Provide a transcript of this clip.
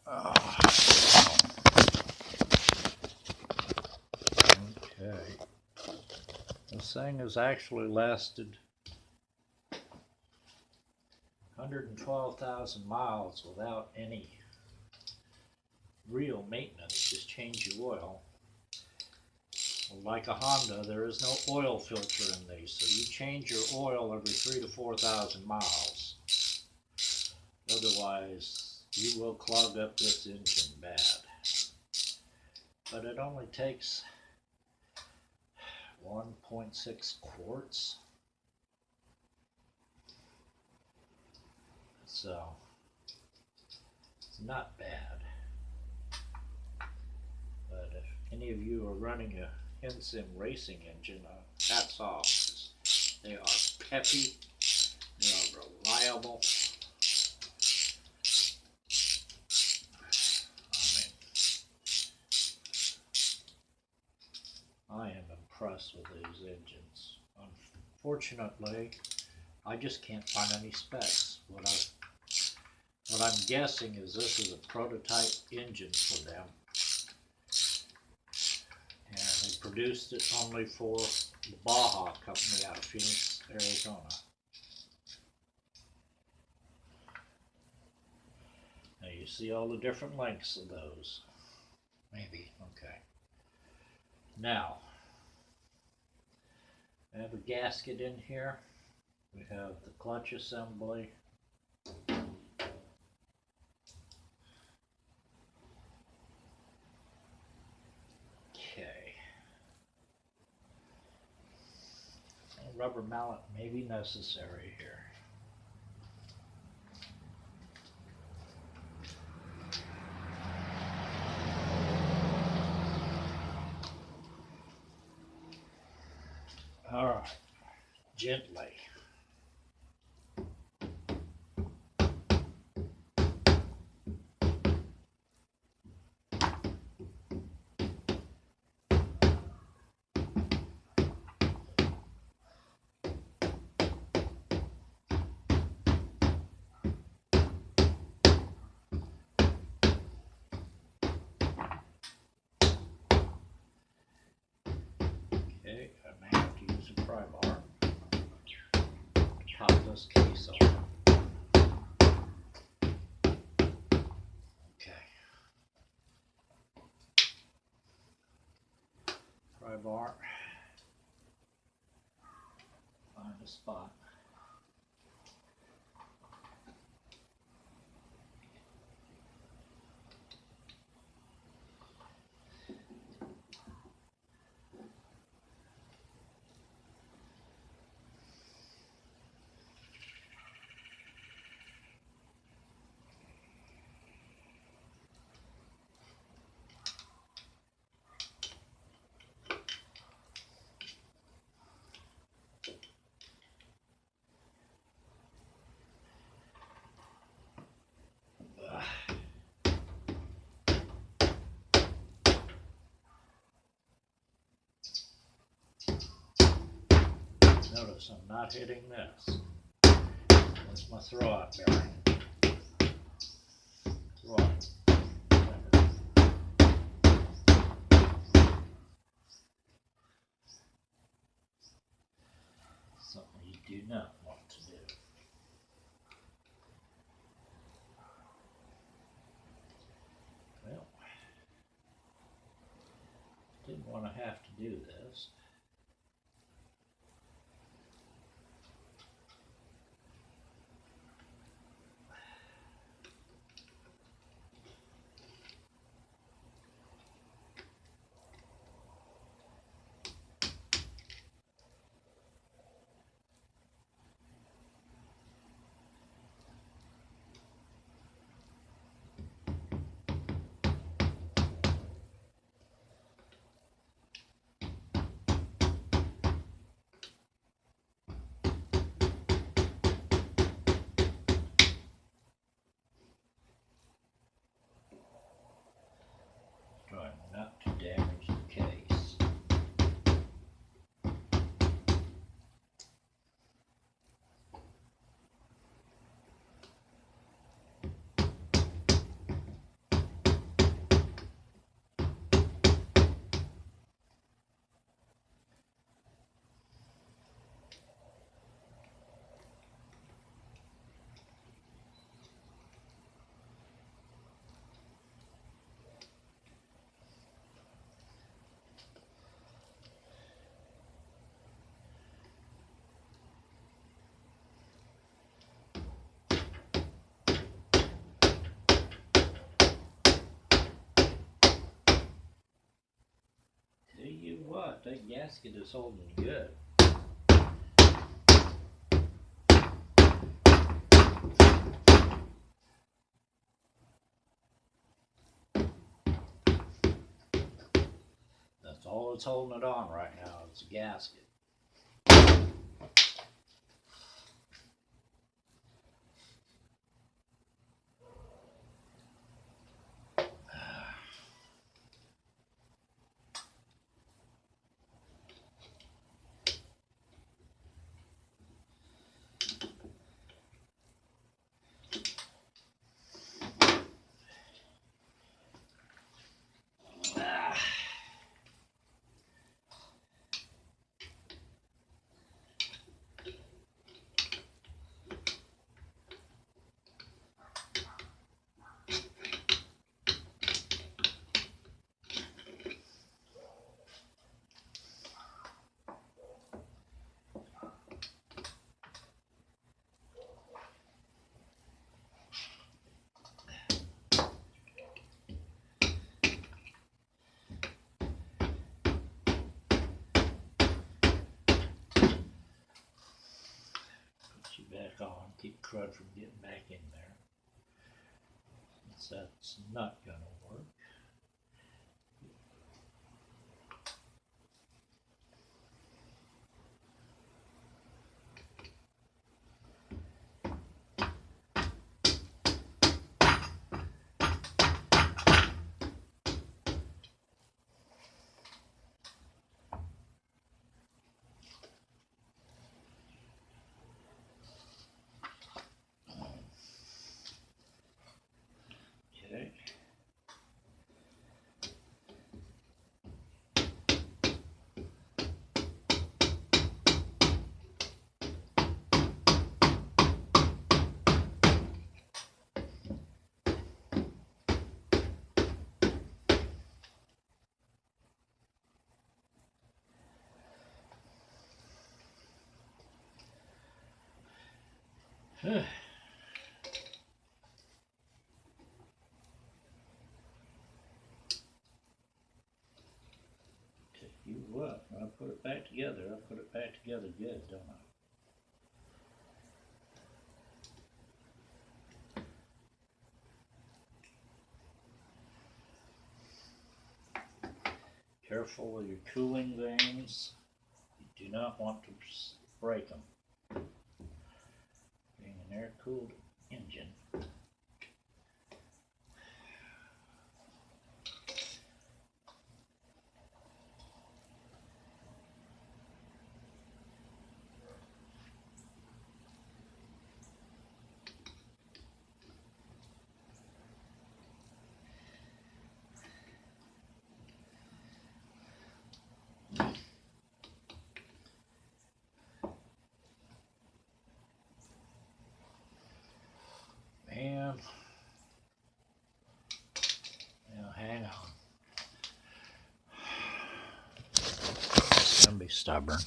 Okay. This thing has actually lasted 112,000 miles without any real maintenance. Just change your oil. Like a Honda, there is no oil filter in these, so you change your oil every 3,000 to 4,000 miles. Otherwise, you will clog up this engine bad. But it only takes 1.6 quarts. So, it's not bad. But if any of you are running a Hensim racing engine, hats off. They are peppy, they are reliable. I am impressed with these engines. Unfortunately, I just can't find any specs. What I'm guessing is this is a prototype engine for them. And they produced it only for the Baja company out of Phoenix, Arizona. Now you see all the different lengths of those. Maybe, okay. Now, I have a gasket in here. We have the clutch assembly. Okay. A rubber mallet may be necessary here. All right, gently. Okay, I may have to use a pry bar to pop this case off. Okay. Pry bar. Find a spot. Notice I'm not hitting this. That's my throwout bearing. Throwout. Something you do not want to do. Well, didn't want to have to do this. That gasket is holding good. That's all that's holding it on right now. It's a gasket. Back on, keep crud from getting back in there. That's not gonna work. Okay. Tell you what, when I put it back together, I put it back together good, don't I? Careful with your cooling vanes. You do not want to break them. Being an air-cooled engine. Man, now hang on. It's gonna be stubborn.